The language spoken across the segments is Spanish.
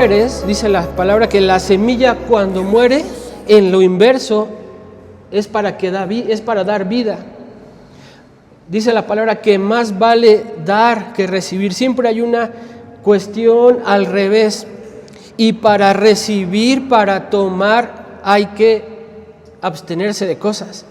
Dice la palabra que la semilla cuando muere, en lo inverso, es para dar vida. Dice la palabra que más vale dar que recibir. Siempre hay una cuestión al revés. Y para recibir, para tomar, hay que abstenerse de cosas.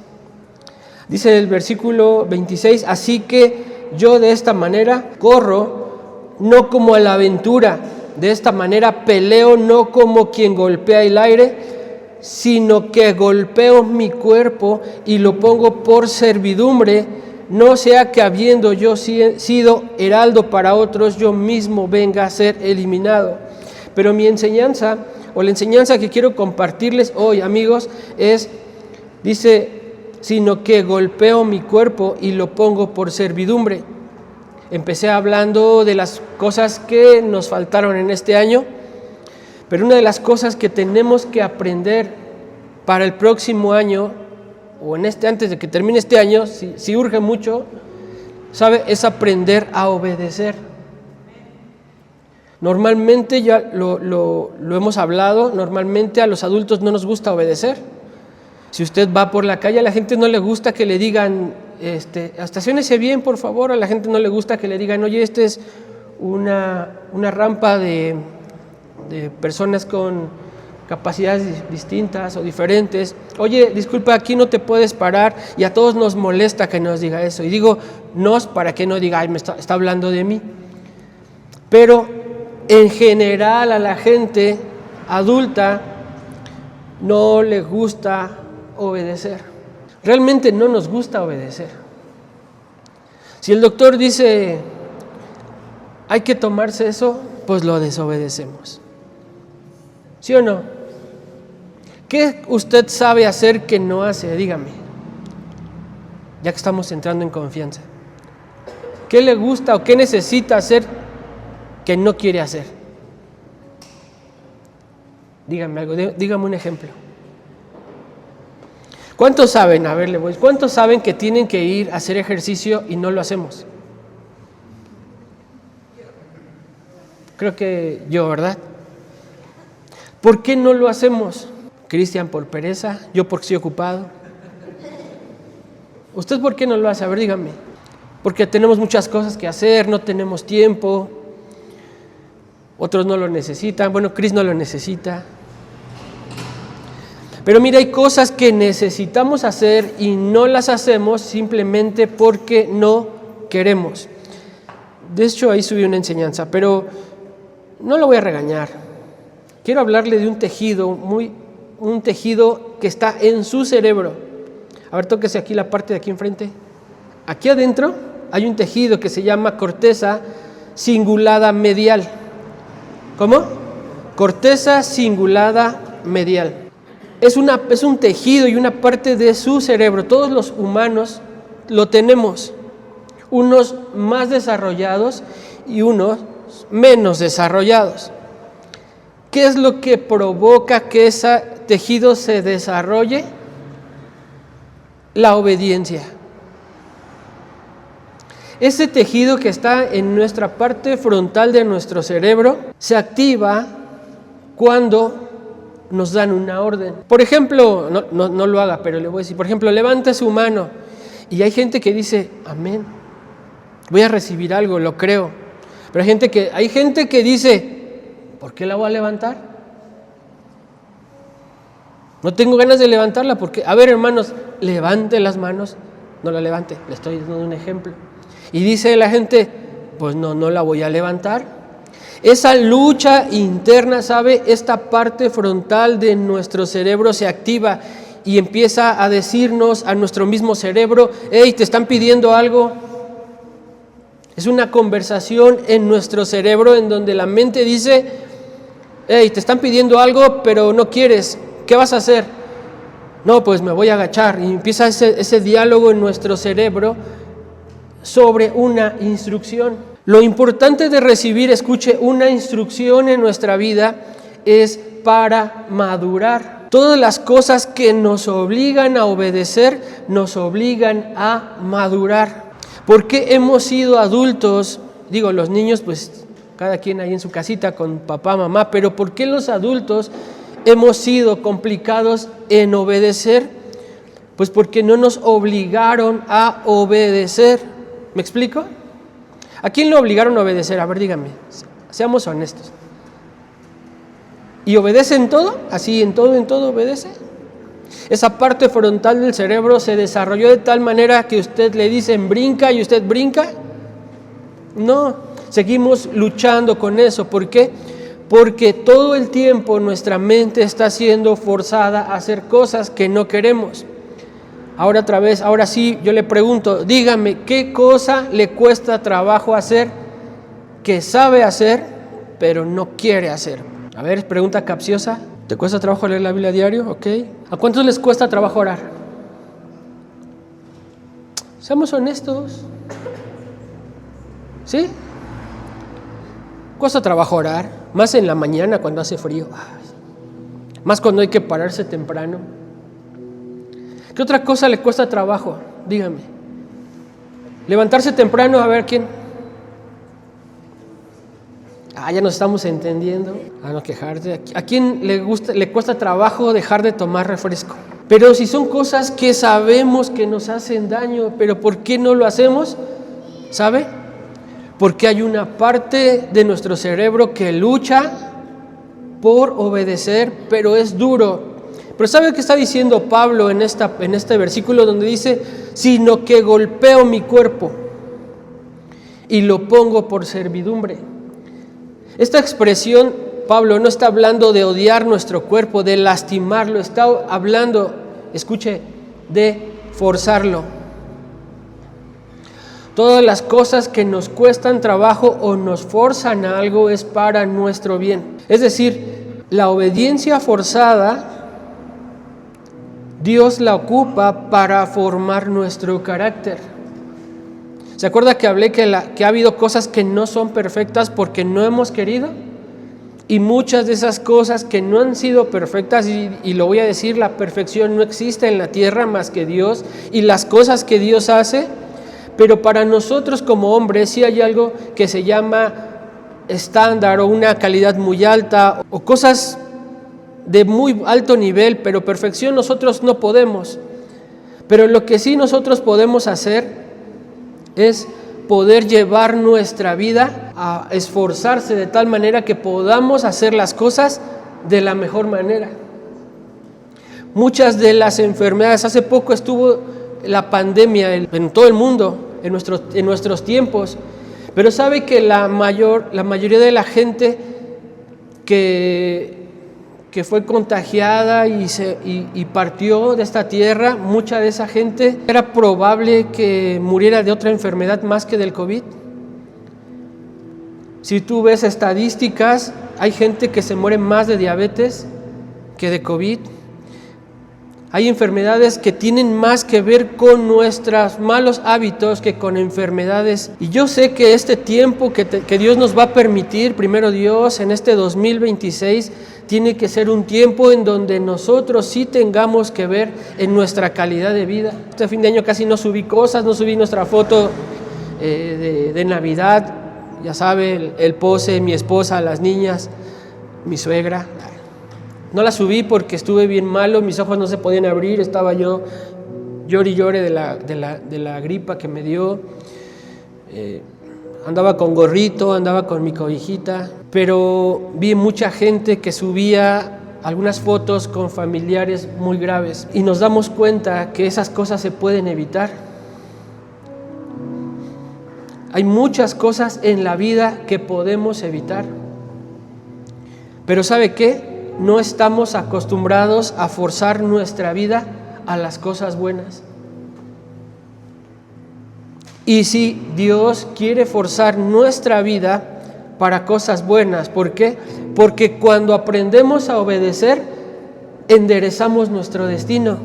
Dice el versículo 26, así que yo de esta manera corro, no como a la aventura. De esta manera peleo, no como quien golpea el aire, sino que golpeo mi cuerpo y lo pongo por servidumbre, no sea que habiendo yo sido heraldo para otros, yo mismo venga a ser eliminado. Pero mi enseñanza, o la enseñanza que quiero compartirles hoy, amigos, dice, sino que golpeo mi cuerpo y lo pongo por servidumbre. Empecé hablando de las cosas que nos faltaron en este año, pero una de las cosas que tenemos que aprender para el próximo año, o antes de que termine este año, si urge mucho, es aprender a obedecer. Normalmente, ya lo hemos hablado, normalmente a los adultos no nos gusta obedecer. Si usted va por la calle, a la gente no le gusta que le digan, estaciónese bien, por favor. A la gente no le gusta que le digan, oye, esta es una rampa de personas con capacidades distintas o diferentes. Oye, disculpa, aquí no te puedes parar. Y a todos nos molesta que nos diga eso. Y digo nos para que no diga, ay, está hablando de mí. Pero en general a la gente adulta no le gusta obedecer. Realmente no nos gusta obedecer. Si el doctor dice hay que tomarse eso, pues lo desobedecemos. ¿Sí o no? ¿Qué usted sabe hacer que no hace? Dígame, ya que estamos entrando en confianza. ¿Qué le gusta o qué necesita hacer que no quiere hacer? Dígame algo, dígame un ejemplo. ¿Cuántos saben? A ver, ¿cuántos saben que tienen que ir a hacer ejercicio y no lo hacemos? Creo que yo, ¿verdad? ¿Por qué no lo hacemos? Cristian por pereza, yo porque estoy ocupado. ¿Usted por qué no lo hace? A ver, dígame. Porque tenemos muchas cosas que hacer, no tenemos tiempo. Otros no lo necesitan. Bueno, Cris no lo necesita. Pero mira, hay cosas que necesitamos hacer y no las hacemos simplemente porque no queremos. De hecho, ahí subí una enseñanza, pero no lo voy a regañar. Quiero hablarle de un tejido que está en su cerebro. A ver, tóquese aquí la parte de aquí enfrente. Aquí adentro hay un tejido que se llama corteza cingulada medial. ¿Cómo? Corteza cingulada medial. Es un tejido y una parte de su cerebro. Todos los humanos lo tenemos. Unos más desarrollados y unos menos desarrollados. ¿Qué es lo que provoca que ese tejido se desarrolle? La obediencia. Ese tejido que está en nuestra parte frontal de nuestro cerebro se activa cuando nos dan una orden. Por ejemplo, no lo haga, pero le voy a decir, por ejemplo, levante su mano. Y hay gente que dice, amén, voy a recibir algo, lo creo. Pero hay gente que dice, ¿por qué la voy a levantar? No tengo ganas de levantarla porque, a ver, hermanos, levante las manos. No la levante, le estoy dando un ejemplo. Y dice la gente, pues no la voy a levantar. Esa lucha interna, esta parte frontal de nuestro cerebro se activa y empieza a decirnos a nuestro mismo cerebro, hey, te están pidiendo algo. Es una conversación en nuestro cerebro en donde la mente dice, hey, te están pidiendo algo, pero no quieres. ¿Qué vas a hacer? No, pues me voy a agachar. Y empieza ese diálogo en nuestro cerebro sobre una instrucción. Lo importante de recibir, escuche, una instrucción en nuestra vida es para madurar. Todas las cosas que nos obligan a obedecer, nos obligan a madurar. ¿Por qué hemos sido adultos? Digo, los niños pues cada quien ahí en su casita con papá, mamá, pero ¿por qué los adultos hemos sido complicados en obedecer? Pues porque no nos obligaron a obedecer. ¿Me explico? ¿A quién le obligaron a obedecer? A ver, dígame, seamos honestos. ¿Y obedece en todo? ¿Así en todo obedece? Esa parte frontal del cerebro se desarrolló de tal manera que usted le dicen brinca y usted brinca. No, seguimos luchando con eso. ¿Por qué? Porque todo el tiempo nuestra mente está siendo forzada a hacer cosas que no queremos. Ahora sí, yo le pregunto, dígame, ¿qué cosa le cuesta trabajo hacer que sabe hacer, pero no quiere hacer? A ver, pregunta capciosa. ¿Te cuesta trabajo leer la Biblia diario? ¿Ok? ¿A cuántos les cuesta trabajo orar? Seamos honestos. ¿Sí? Cuesta trabajo orar, más en la mañana cuando hace frío, más cuando hay que pararse temprano. ¿Qué otra cosa le cuesta trabajo? Dígame. Levantarse temprano, a ver quién. Ya nos estamos entendiendo. No quejarse. ¿A quién le cuesta trabajo dejar de tomar refresco? Pero si son cosas que sabemos que nos hacen daño, ¿pero por qué no lo hacemos? ¿Sabe? Porque hay una parte de nuestro cerebro que lucha por obedecer, pero es duro. Pero ¿sabe qué está diciendo Pablo en este versículo donde dice? Sino que golpeo mi cuerpo y lo pongo por servidumbre. Esta expresión, Pablo no está hablando de odiar nuestro cuerpo, de lastimarlo, está hablando, escuche, de forzarlo. Todas las cosas que nos cuestan trabajo o nos forzan a algo es para nuestro bien. Es decir, la obediencia forzada, Dios la ocupa para formar nuestro carácter. ¿Se acuerda que hablé que ha habido cosas que no son perfectas porque no hemos querido? Y muchas de esas cosas que no han sido perfectas, y lo voy a decir, la perfección no existe en la tierra más que Dios y las cosas que Dios hace, pero para nosotros como hombres sí hay algo que se llama estándar o una calidad muy alta o cosas de muy alto nivel, pero perfección nosotros no podemos. Pero lo que sí nosotros podemos hacer es poder llevar nuestra vida a esforzarse de tal manera que podamos hacer las cosas de la mejor manera. Muchas de las enfermedades, hace poco estuvo la pandemia en todo el mundo, en nuestros tiempos, pero sabe que la mayoría de la gente que fue contagiada y partió de esta tierra, mucha de esa gente era probable que muriera de otra enfermedad más que del COVID. Si tú ves estadísticas, hay gente que se muere más de diabetes que de COVID. Hay enfermedades que tienen más que ver con nuestros malos hábitos que con enfermedades. Y yo sé que este tiempo que Dios nos va a permitir, primero Dios, en este 2026, tiene que ser un tiempo en donde nosotros sí tengamos que ver en nuestra calidad de vida. Este fin de año casi no subí cosas, no subí nuestra foto de Navidad. Ya sabe, el pose, mi esposa, las niñas, mi suegra. No la subí porque estuve bien malo, mis ojos no se podían abrir, estaba yo llore y llore de la gripa que me dio. Andaba con gorrito, andaba con mi cobijita, pero vi mucha gente que subía algunas fotos con familiares muy graves y nos damos cuenta que esas cosas se pueden evitar. Hay muchas cosas en la vida que podemos evitar, pero ¿sabe qué? No estamos acostumbrados a forzar nuestra vida a las cosas buenas. Y si Dios quiere forzar nuestra vida para cosas buenas, ¿por qué? Porque cuando aprendemos a obedecer, enderezamos nuestro destino.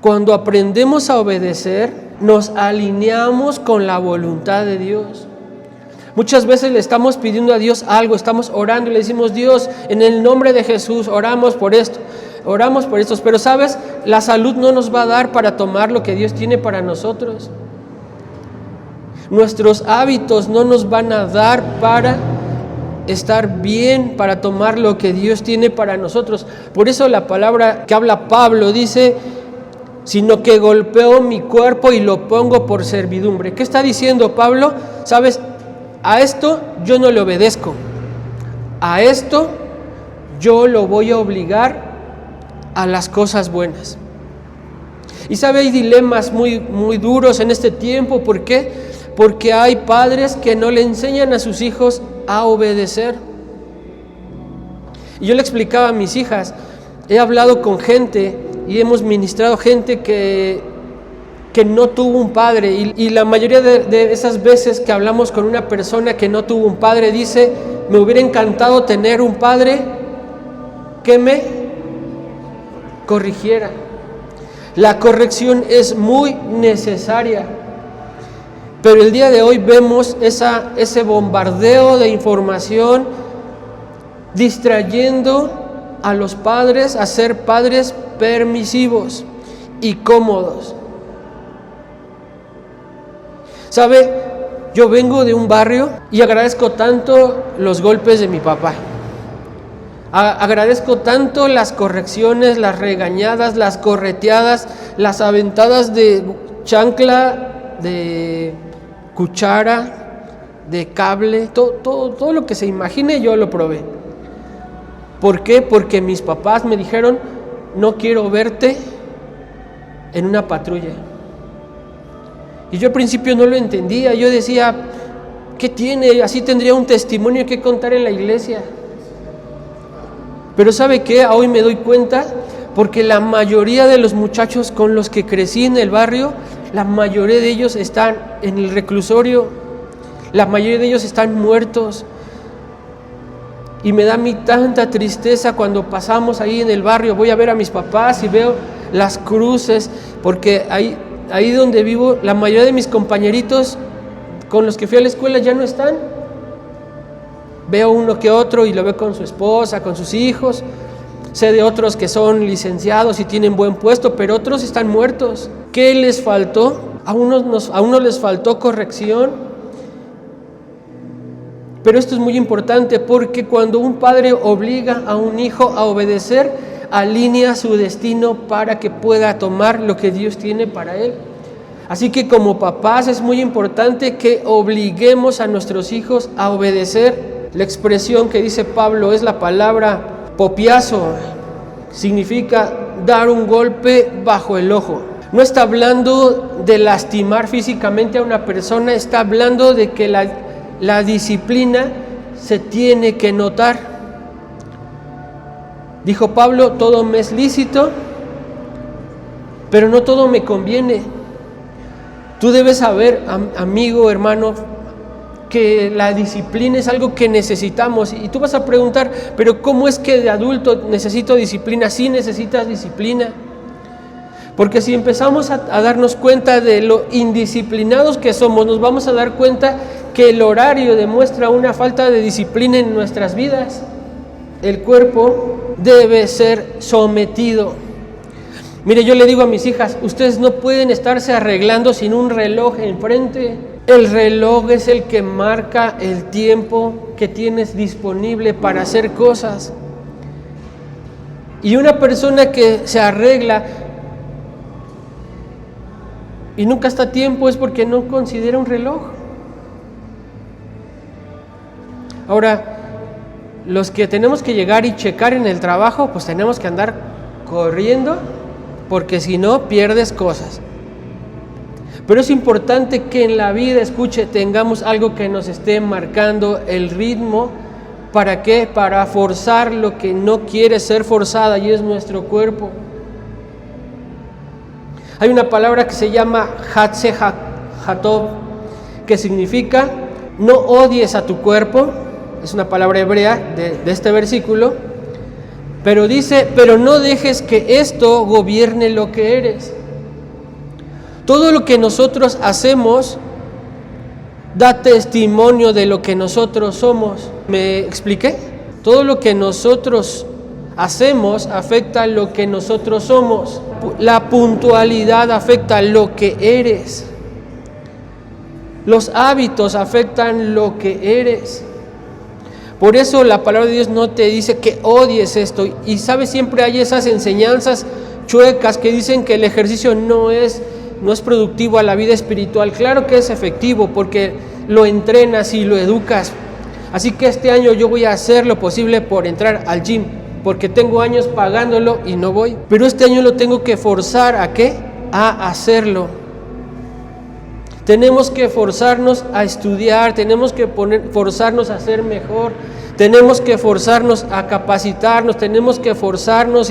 Cuando aprendemos a obedecer, nos alineamos con la voluntad de Dios. Muchas veces le estamos pidiendo a Dios algo, estamos orando y le decimos, Dios, en el nombre de Jesús, oramos por esto, pero ¿sabes? La salud no nos va a dar para tomar lo que Dios tiene para nosotros. Nuestros hábitos no nos van a dar para estar bien, para tomar lo que Dios tiene para nosotros. Por eso la palabra que habla Pablo dice, sino que golpeo mi cuerpo y lo pongo por servidumbre. ¿Qué está diciendo Pablo? ¿Sabes? A esto yo no le obedezco. A esto yo lo voy a obligar a las cosas buenas. Y sabe, hay dilemas muy duros en este tiempo. ¿Por qué? Porque hay padres que no le enseñan a sus hijos a obedecer. Y yo le explicaba a mis hijas, he hablado con gente y hemos ministrado gente que no tuvo un padre. Y la mayoría de esas veces que hablamos con una persona que no tuvo un padre, dice, me hubiera encantado tener un padre que me corrigiera. La corrección es muy necesaria, pero el día de hoy vemos ese bombardeo de información distrayendo a los padres a ser padres permisivos y cómodos. ¿Sabe? Yo vengo de un barrio y agradezco tanto los golpes de mi papá. Agradezco tanto las correcciones, las regañadas, las correteadas, las aventadas de chancla, de cuchara, de cable, todo lo que se imagine yo lo probé. ¿Por qué? Porque mis papás me dijeron, no quiero verte en una patrulla. Y yo al principio no lo entendía, yo decía, ¿qué tiene? Así tendría un testimonio que contar en la iglesia. Pero ¿sabe qué? Hoy me doy cuenta, porque la mayoría de los muchachos con los que crecí en el barrio, la mayoría de ellos están en el reclusorio, la mayoría de ellos están muertos. Y me da a mí tanta tristeza cuando pasamos ahí en el barrio, voy a ver a mis papás y veo las cruces, porque ahí donde vivo, la mayoría de mis compañeritos con los que fui a la escuela ya no están. Veo uno que otro y lo veo con su esposa, con sus hijos. Sé de otros que son licenciados y tienen buen puesto, pero otros están muertos. ¿Qué les faltó? A unos les faltó corrección. Pero esto es muy importante porque cuando un padre obliga a un hijo a obedecer, alinea su destino para que pueda tomar lo que Dios tiene para él. Así que como papás es muy importante que obliguemos a nuestros hijos a obedecer. La expresión que dice Pablo es la palabra popiazo, significa dar un golpe bajo el ojo. No está hablando de lastimar físicamente a una persona, está hablando de que la disciplina se tiene que notar. Dijo Pablo, todo me es lícito, pero no todo me conviene. Tú debes saber, amigo, hermano, que la disciplina es algo que necesitamos. Y tú vas a preguntar, pero ¿cómo es que de adulto necesito disciplina? Sí necesitas disciplina. Porque si empezamos a darnos cuenta de lo indisciplinados que somos, nos vamos a dar cuenta que el horario demuestra una falta de disciplina en nuestras vidas. El cuerpo debe ser sometido. Mire, yo le digo a mis hijas, ustedes no pueden estarse arreglando sin un reloj enfrente. El reloj es el que marca el tiempo que tienes disponible para hacer cosas. Y una persona que se arregla y nunca está a tiempo es porque no considera un reloj. Ahora, los que tenemos que llegar y checar en el trabajo, pues tenemos que andar corriendo, porque si no pierdes cosas. Pero es importante que en la vida, escuche, tengamos algo que nos esté marcando el ritmo. ¿Para qué? Para forzar lo que no quiere ser forzada, y es nuestro cuerpo. Hay una palabra que se llama Hatze Hatov, que significa no odies a tu cuerpo. Es una palabra hebrea de este versículo. Pero dice, pero no dejes que esto gobierne lo que eres. Todo lo que nosotros hacemos da testimonio de lo que nosotros somos. ¿Me expliqué? Todo lo que nosotros hacemos afecta lo que nosotros somos. La puntualidad afecta lo que eres. Los hábitos afectan lo que eres. Por eso la palabra de Dios no te dice que odies esto. Y sabes, siempre hay esas enseñanzas chuecas que dicen que el ejercicio no es productivo a la vida espiritual. Claro que es efectivo porque lo entrenas y lo educas. Así que este año yo voy a hacer lo posible por entrar al gym, porque tengo años pagándolo y no voy. Pero este año lo tengo que forzar ¿a qué? A hacerlo. Tenemos que forzarnos a estudiar, tenemos que forzarnos a ser mejor, tenemos que forzarnos a capacitarnos, tenemos que forzarnos,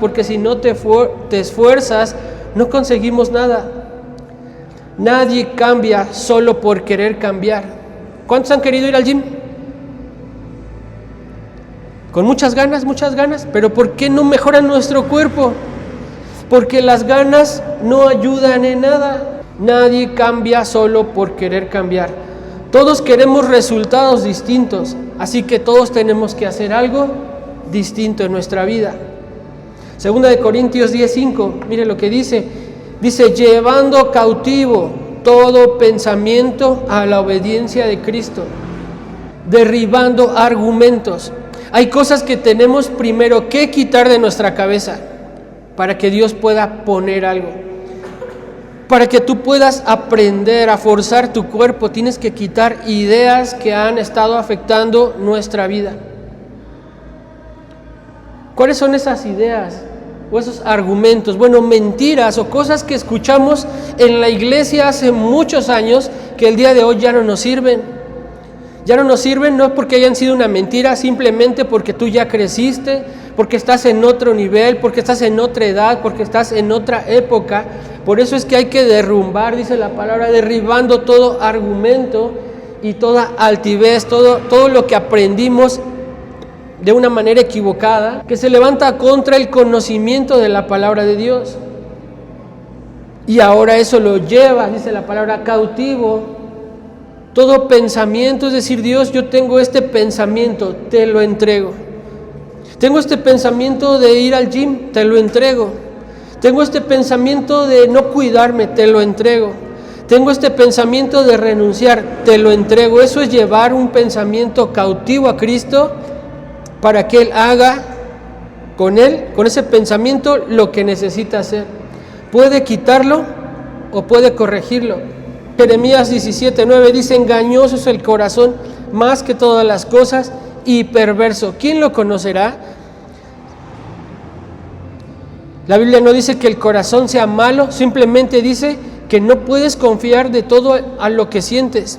porque si no te esfuerzas, no conseguimos nada. Nadie cambia solo por querer cambiar. ¿Cuántos han querido ir al gym? Con muchas ganas, pero ¿por qué no mejora nuestro cuerpo? Porque las ganas no ayudan en nada. Nadie cambia solo por querer cambiar. Todos queremos resultados distintos, así que todos tenemos que hacer algo distinto en nuestra vida. Segunda de Corintios 10:5, mire lo que dice, llevando cautivo todo pensamiento a la obediencia de Cristo, derribando argumentos. Hay cosas que tenemos primero que quitar de nuestra cabeza para que Dios pueda poner algo. Para que tú puedas aprender a forzar tu cuerpo, tienes que quitar ideas que han estado afectando nuestra vida. ¿Cuáles son esas ideas o esos argumentos? Bueno, mentiras o cosas que escuchamos en la iglesia hace muchos años que el día de hoy ya no nos sirven. Ya no nos sirven no porque hayan sido una mentira, simplemente porque tú ya creciste, porque estás en otro nivel, porque estás en otra edad, porque estás en otra época. Por eso es que hay que derrumbar, dice la palabra, derribando todo argumento y toda altivez, todo lo que aprendimos de una manera equivocada, que se levanta contra el conocimiento de la palabra de Dios. Y ahora eso lo lleva, dice la palabra, cautivo. Todo pensamiento, es decir, Dios, yo tengo este pensamiento, te lo entrego. Tengo este pensamiento de ir al gym, te lo entrego. Tengo este pensamiento de no cuidarme, te lo entrego. Tengo este pensamiento de renunciar, te lo entrego. Eso es llevar un pensamiento cautivo a Cristo para que Él haga con ese pensamiento, lo que necesita hacer. Puede quitarlo o puede corregirlo. Jeremías 17:9 dice, engañoso es el corazón más que todas las cosas y perverso. ¿Quién lo conocerá? La Biblia no dice que el corazón sea malo, simplemente dice que no puedes confiar de todo a lo que sientes.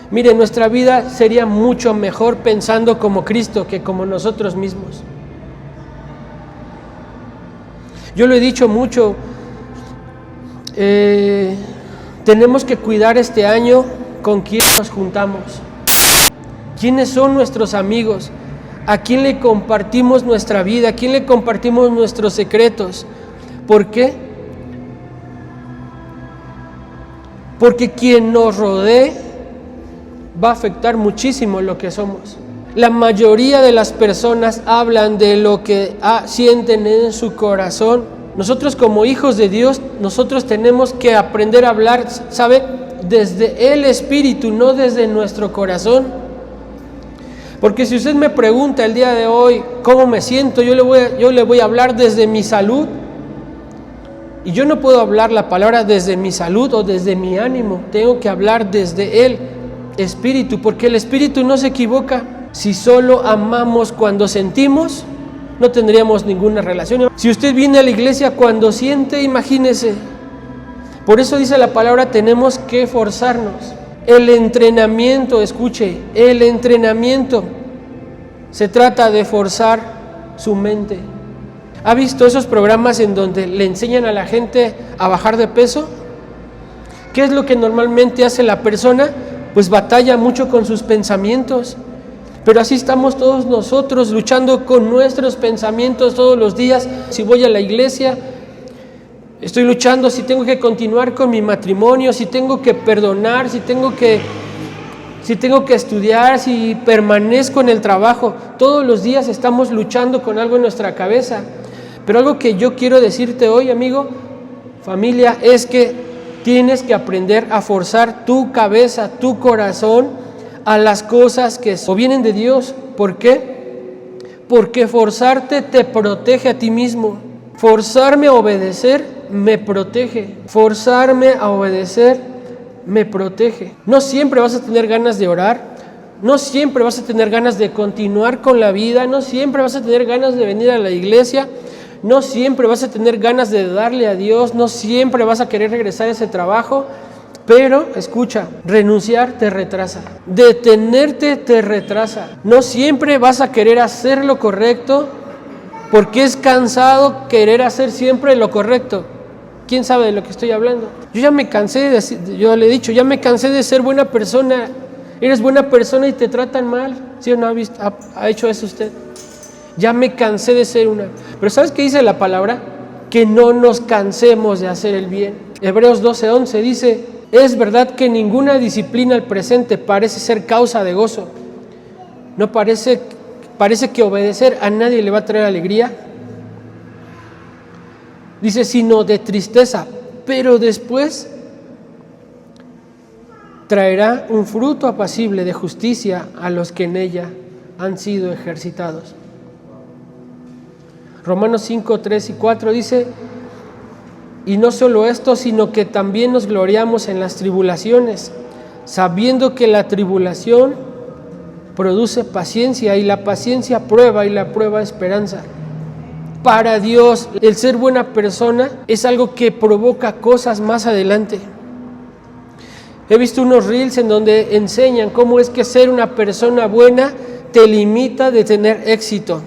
Mire, nuestra vida sería mucho mejor pensando como Cristo que como nosotros mismos. Yo lo he dicho mucho, tenemos que cuidar este año con quién nos juntamos, quiénes son nuestros amigos, a quién le compartimos nuestra vida, a quién le compartimos nuestros secretos. ¿Por qué? Porque quien nos rodee va a afectar muchísimo lo que somos. La mayoría de las personas hablan de lo que sienten en su corazón. Nosotros como hijos de Dios, nosotros tenemos que aprender a hablar, ¿sabe? Desde el Espíritu, no desde nuestro corazón. Porque si usted me pregunta el día de hoy cómo me siento, yo le voy a hablar desde mi salud. Y yo no puedo hablar la palabra desde mi salud o desde mi ánimo. Tengo que hablar desde el Espíritu, porque el Espíritu no se equivoca. Si solo amamos cuando sentimos, no tendríamos ninguna relación. Si usted viene a la iglesia cuando siente, imagínese. Por eso dice la palabra, tenemos que forzarnos. El entrenamiento, escuche, el entrenamiento se trata de forzar su mente. ¿Ha visto esos programas en donde le enseñan a la gente a bajar de peso? ¿Qué es lo que normalmente hace la persona? Pues batalla mucho con sus pensamientos. Pero así estamos todos nosotros luchando con nuestros pensamientos todos los días. Si voy a la iglesia, estoy luchando si tengo que continuar con mi matrimonio, si tengo que perdonar, si tengo que estudiar, si permanezco en el trabajo. Todos los días estamos luchando con algo en nuestra cabeza. Pero algo que yo quiero decirte hoy, amigo, familia, es que tienes que aprender a forzar tu cabeza, tu corazón a las cosas que o vienen de Dios. ¿Por qué? Porque forzarte te protege a ti mismo. Forzarme a obedecer me protege. Forzarme a obedecer me protege. No siempre vas a tener ganas de orar. No siempre vas a tener ganas de continuar con la vida. No siempre vas a tener ganas de venir a la iglesia. No siempre vas a tener ganas de darle a Dios. No siempre vas a querer regresar a ese trabajo. Pero, escucha, renunciar te retrasa. Detenerte te retrasa. No siempre vas a querer hacer lo correcto porque es cansado querer hacer siempre lo correcto. ¿Quién sabe de lo que estoy hablando? Yo ya me cansé yo le he dicho, ya me cansé de ser buena persona. Eres buena persona y te tratan mal. ¿Sí o no ha hecho eso usted? Ya me cansé de ser una. Pero ¿sabes qué dice la palabra? Que no nos cansemos de hacer el bien. Hebreos 12:11 dice: es verdad que ninguna disciplina al presente parece ser causa de gozo. No parece que obedecer a nadie le va a traer alegría. Dice, sino de tristeza, pero después traerá un fruto apacible de justicia a los que en ella han sido ejercitados. Romanos 5:3 y 4 dice: y no solo esto, sino que también nos gloriamos en las tribulaciones, sabiendo que la tribulación produce paciencia, y la paciencia prueba, y la prueba esperanza. Para Dios, el ser buena persona es algo que provoca cosas más adelante. He visto unos reels en donde enseñan cómo es que ser una persona buena te limita de tener éxito.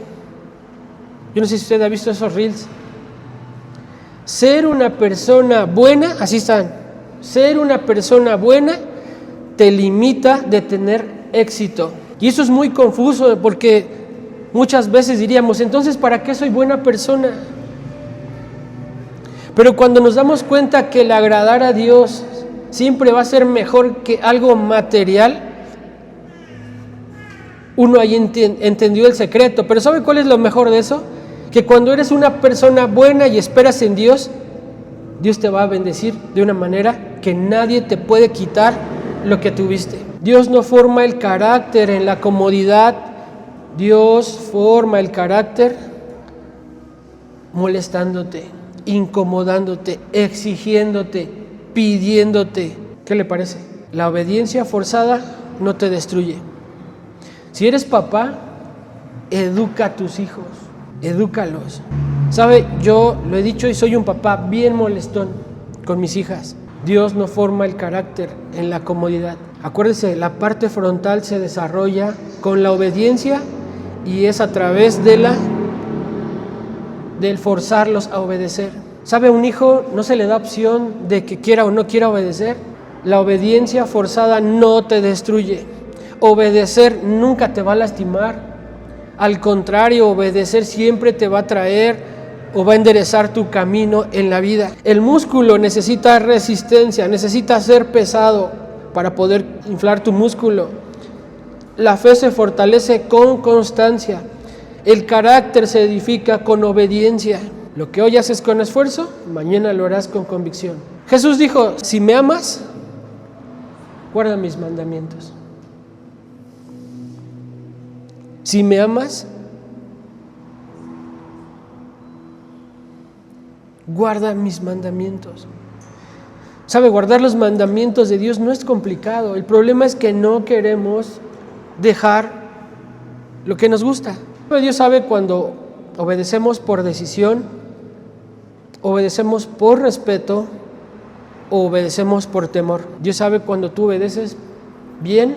Yo no sé si usted ha visto esos reels. Ser una persona buena, así están. Ser una persona buena te limita de tener éxito. Y eso es muy confuso porque muchas veces diríamos, entonces, ¿para qué soy buena persona? Pero cuando nos damos cuenta que el agradar a Dios siempre va a ser mejor que algo material, uno ahí entendió el secreto. Pero ¿sabe cuál es lo mejor de eso? Que cuando eres una persona buena y esperas en Dios, Dios te va a bendecir de una manera que nadie te puede quitar lo que tuviste. Dios no forma el carácter en la comodidad. Dios forma el carácter molestándote, incomodándote, exigiéndote, pidiéndote. ¿Qué le parece? La obediencia forzada no te destruye. Si eres papá, educa a tus hijos, edúcalos. ¿Sabe? Yo lo he dicho y soy un papá bien molestón con mis hijas. Dios no forma el carácter en la comodidad. Acuérdese, la parte frontal se desarrolla con la obediencia y es a través del forzarlos a obedecer. ¿Sabe? Un hijo no se le da opción de que quiera o no quiera obedecer. La obediencia forzada no te destruye. Obedecer nunca te va a lastimar. Al contrario, obedecer siempre te va a traer o va a enderezar tu camino en la vida. El músculo necesita resistencia, necesita ser pesado para poder inflar tu músculo. La fe se fortalece con constancia. El carácter se edifica con obediencia. Lo que hoy haces con esfuerzo, mañana lo harás con convicción. Jesús dijo, si me amas, guarda mis mandamientos. Si me amas, guarda mis mandamientos. ¿Sabe? Guardar los mandamientos de Dios no es complicado. El problema es que no queremos dejar lo que nos gusta. Dios sabe cuando obedecemos por decisión, obedecemos por respeto o obedecemos por temor. Dios sabe cuando tú obedeces bien,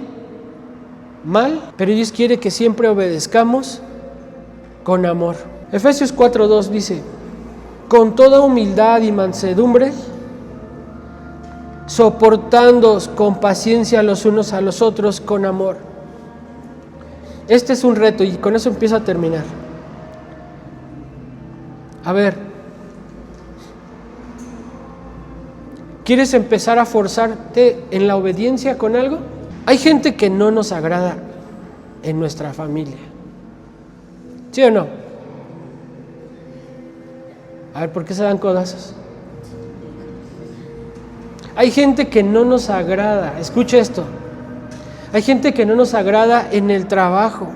mal, pero Dios quiere que siempre obedezcamos con amor. Efesios 4:2 dice, con toda humildad y mansedumbre, soportándoos con paciencia los unos a los otros con amor. Este es un reto y con eso empiezo a terminar. A ver, ¿quieres empezar a forzarte en la obediencia con algo? Hay gente que no nos agrada en nuestra familia. ¿Sí o no? A ver, ¿por qué se dan codazos? Hay gente que no nos agrada, escucha esto. Hay gente que no nos agrada en el trabajo.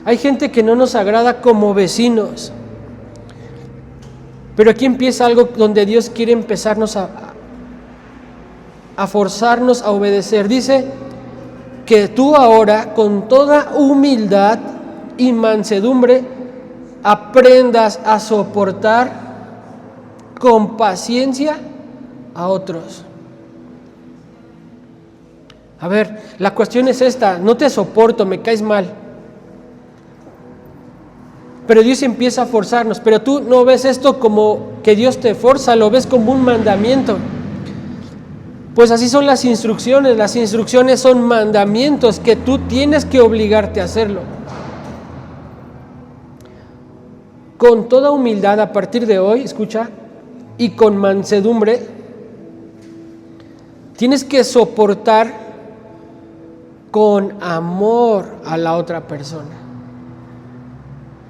Hay gente que no nos agrada como vecinos. Pero aquí empieza algo donde Dios quiere empezarnos a forzarnos a obedecer. Dice que tú ahora, con toda humildad y mansedumbre, aprendas a soportar con paciencia a otros. A ver, la cuestión es esta: no te soporto, me caes mal. Pero Dios empieza a forzarnos. Pero tú no ves esto como que Dios te forza, lo ves como un mandamiento. Pues así son las instrucciones. Las instrucciones son mandamientos que tú tienes que obligarte a hacerlo. Con toda humildad a partir de hoy, escucha, y con mansedumbre, tienes que soportar con amor a la otra persona.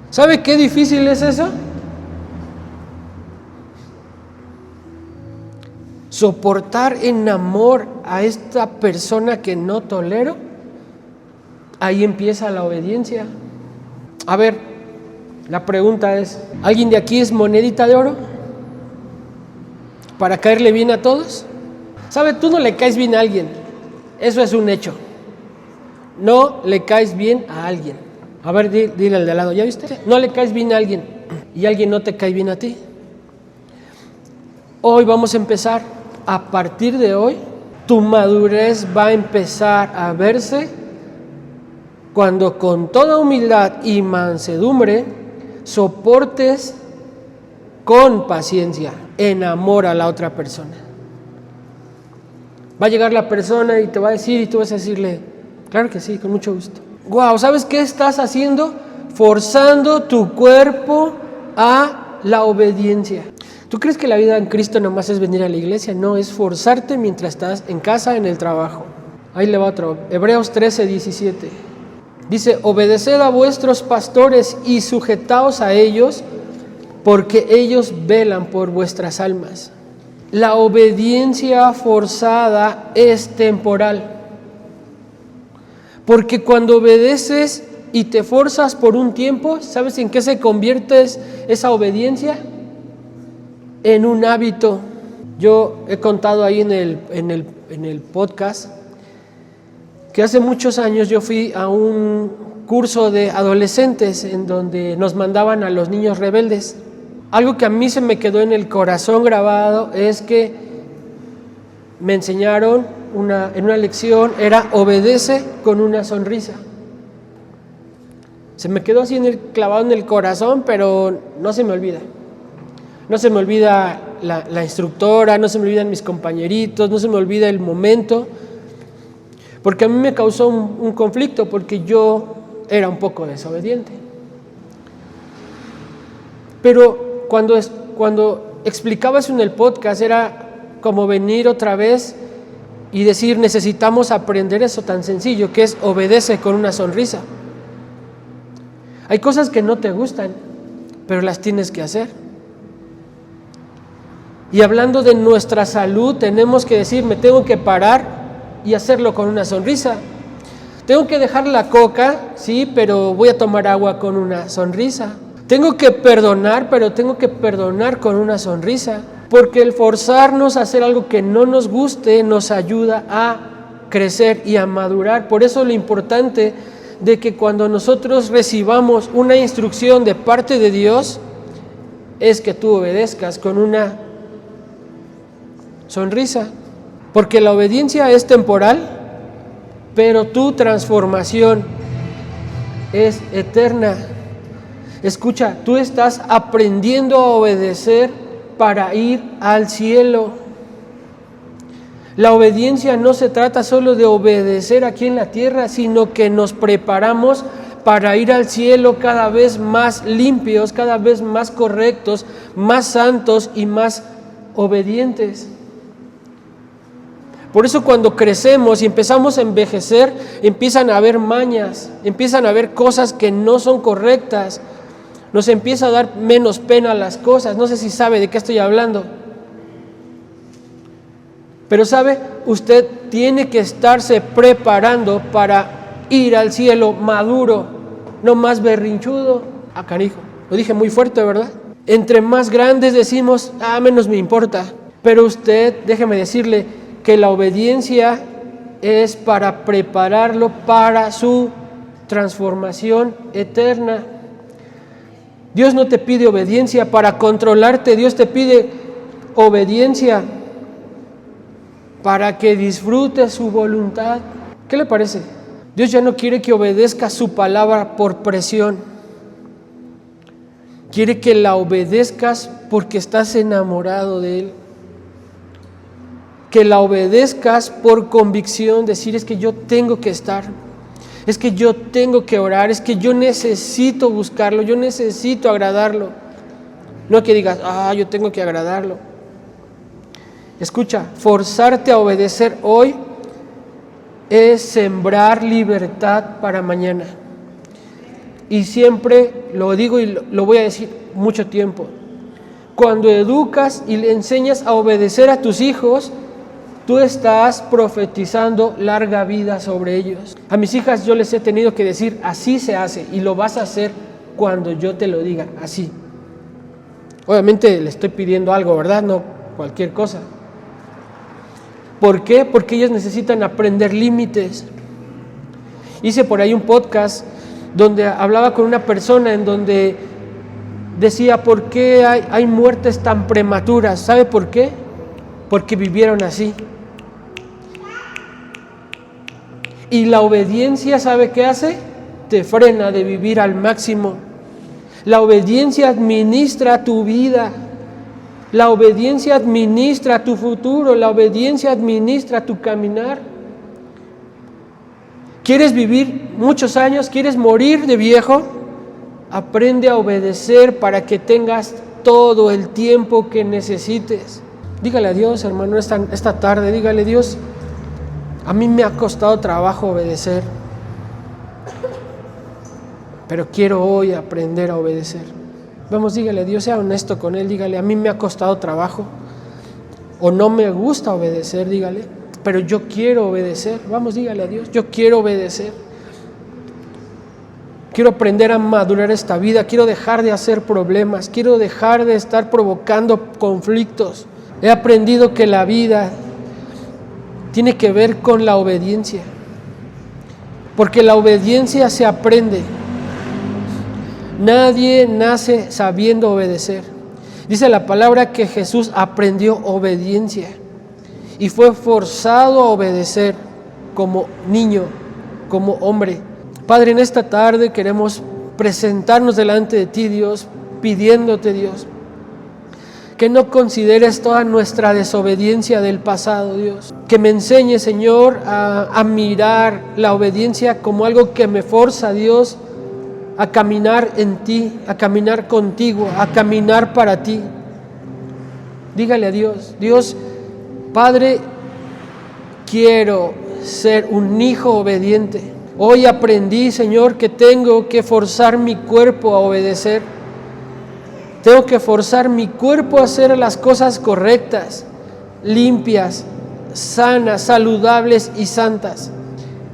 ¿Sabe qué difícil es eso? Soportar en amor a esta persona que no tolero. Ahí empieza la obediencia. A ver, la pregunta es, ¿alguien de aquí es monedita de oro para caerle bien a todos? ¿Sabe? Tú no le caes bien a alguien. Eso es un hecho. No le caes bien a alguien. A ver, dile al de al lado, ¿ya viste? No le caes bien a alguien y alguien no te cae bien a ti. Hoy vamos a empezar, a partir de hoy, tu madurez va a empezar a verse cuando con toda humildad y mansedumbre soportes con paciencia, en amor a la otra persona. Va a llegar la persona y te va a decir, y tú vas a decirle, claro que sí, con mucho gusto. Wow, ¿sabes qué estás haciendo? Forzando tu cuerpo a la obediencia. ¿Tú crees que la vida en Cristo nomás es venir a la iglesia? No, es forzarte mientras estás en casa, en el trabajo. Ahí le va otro. Hebreos 13:17. Dice, obedeced a vuestros pastores y sujetaos a ellos, porque ellos velan por vuestras almas. La obediencia forzada es temporal. Porque cuando obedeces y te forzas por un tiempo, ¿sabes en qué se convierte esa obediencia? En un hábito. Yo he contado ahí en el podcast que hace muchos años yo fui a un curso de adolescentes en donde nos mandaban a los niños rebeldes. Algo que a mí se me quedó en el corazón grabado es que me enseñaron en una lección, era obedece con una sonrisa. Se me quedó así clavado en el corazón, pero no se me olvida. No se me olvida la instructora, no se me olvidan mis compañeritos, no se me olvida el momento, porque a mí me causó un conflicto, porque yo era un poco desobediente. Pero cuando explicaba eso en el podcast, era como venir otra vez y decir, necesitamos aprender eso tan sencillo, que es obedece con una sonrisa. Hay cosas que no te gustan, pero las tienes que hacer. Y hablando de nuestra salud, tenemos que decir, me tengo que parar y hacerlo con una sonrisa. Tengo que dejar la coca, sí, pero voy a tomar agua con una sonrisa. Tengo que perdonar, pero tengo que perdonar con una sonrisa. Porque el forzarnos a hacer algo que no nos guste nos ayuda a crecer y a madurar. Por eso lo importante de que cuando nosotros recibamos una instrucción de parte de Dios, es que tú obedezcas con una sonrisa. Porque la obediencia es temporal, pero tu transformación es eterna. Escucha, tú estás aprendiendo a obedecer para ir al cielo. La obediencia no se trata solo de obedecer aquí en la tierra, sino que nos preparamos para ir al cielo cada vez más limpios, cada vez más correctos, más santos y más obedientes. Por eso cuando crecemos y empezamos a envejecer, empiezan a haber mañas, empiezan a haber cosas que no son correctas. Nos empieza a dar menos pena las cosas. No sé si sabe de qué estoy hablando. Pero ¿sabe? Usted tiene que estarse preparando para ir al cielo maduro, no más berrinchudo. Canijo, lo dije muy fuerte, ¿verdad? Entre más grandes decimos, menos me importa. Pero usted, déjeme decirle que la obediencia es para prepararlo para su transformación eterna. Dios no te pide obediencia para controlarte, Dios te pide obediencia para que disfrutes su voluntad. ¿Qué le parece? Dios ya no quiere que obedezcas su palabra por presión. Quiere que la obedezcas porque estás enamorado de Él. Que la obedezcas por convicción, decir es que yo tengo que estar, es que yo tengo que orar, es que yo necesito buscarlo, yo necesito agradarlo. No que digas, yo tengo que agradarlo. Escucha, forzarte a obedecer hoy es sembrar libertad para mañana. Y siempre lo digo y lo voy a decir mucho tiempo. Cuando educas y le enseñas a obedecer a tus hijos, tú estás profetizando larga vida sobre ellos. A mis hijas yo les he tenido que decir, así se hace y lo vas a hacer cuando yo te lo diga, así. Obviamente le estoy pidiendo algo, ¿verdad? No cualquier cosa. ¿Por qué? Porque ellos necesitan aprender límites. Hice por ahí un podcast donde hablaba con una persona en donde decía, ¿por qué hay muertes tan prematuras? ¿Sabe por qué? Porque vivieron así. Y la obediencia, ¿sabe qué hace? Te frena de vivir al máximo. La obediencia administra tu vida. La obediencia administra tu futuro. La obediencia administra tu caminar. ¿Quieres vivir muchos años? ¿Quieres morir de viejo? Aprende a obedecer para que tengas todo el tiempo que necesites. Dígale a Dios, hermano, esta tarde, dígale, Dios, a mí me ha costado trabajo obedecer, pero quiero hoy aprender a obedecer. Vamos, dígale a Dios, sea honesto con Él, dígale, a mí me ha costado trabajo, o no me gusta obedecer, dígale, pero yo quiero obedecer. Vamos, dígale a Dios, yo quiero obedecer. Quiero aprender a madurar esta vida, quiero dejar de hacer problemas, quiero dejar de estar provocando conflictos. He aprendido que la vida tiene que ver con la obediencia, porque la obediencia se aprende. Nadie nace sabiendo obedecer. Dice la palabra que Jesús aprendió obediencia y fue forzado a obedecer como niño, como hombre. Padre, en esta tarde queremos presentarnos delante de ti, Dios, pidiéndote, Dios, que no consideres toda nuestra desobediencia del pasado, Dios. Que me enseñes, Señor, a mirar la obediencia como algo que me forza, Dios, a caminar en ti, a caminar contigo, a caminar para ti. Dígale a Dios, Dios, Padre, quiero ser un hijo obediente. Hoy aprendí, Señor, que tengo que forzar mi cuerpo a obedecer. Tengo que forzar mi cuerpo a hacer las cosas correctas, limpias, sanas, saludables y santas,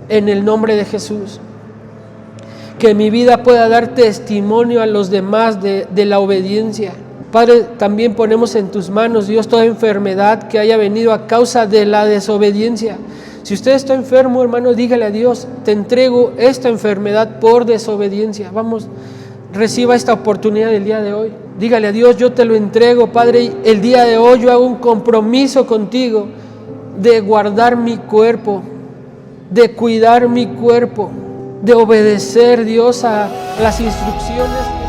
en el nombre de Jesús. Que mi vida pueda dar testimonio a los demás de la obediencia. Padre, también ponemos en tus manos, Dios, toda enfermedad que haya venido a causa de la desobediencia. Si usted está enfermo, hermano, dígale a Dios, te entrego esta enfermedad por desobediencia. Vamos, reciba esta oportunidad del día de hoy. Dígale a Dios, yo te lo entrego, Padre, el día de hoy yo hago un compromiso contigo de guardar mi cuerpo, de cuidar mi cuerpo, de obedecer, Dios, a las instrucciones